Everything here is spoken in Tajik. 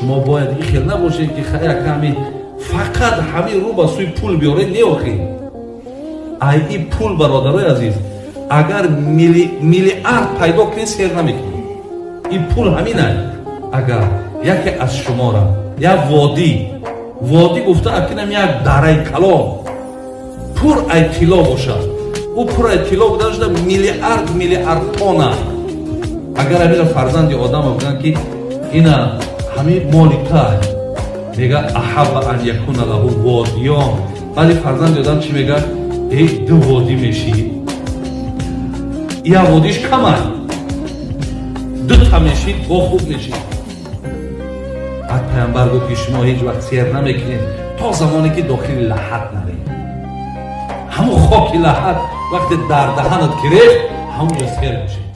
шумо бояд ин хел набошед ки хая ками фақат ҳамин рӯ ба сӯи пул биёред неохед. ай ин пул бародарои азиз агар миллиард пайдо кунед сер намекунед. ин пул ҳаминай. агар яке аз шумора як водӣ гуфта акинам як дараи калон пур ай тилло бошад, ӯ пур ай тилло буда шуда миллиард тонна. агар ҳамина фарзанди одама бигӯянд ки ина ҳамин моли тай, мега аҳабба ан якуна лаҳу водиён. баъди фарзанди одам чӣ мегӯяд? ду водӣ мешӣ, як водиш камай, дута мешӣ, бо хуб мешӣ. баъд пайғамбар гуфт ки шумо ҳеҷ вақт сер намекунед то замоне ки дохили лаҳад наред. ҳамун хоки лаҳад вақте дар даҳанат гирефт, ҳамунҷо сер мешед.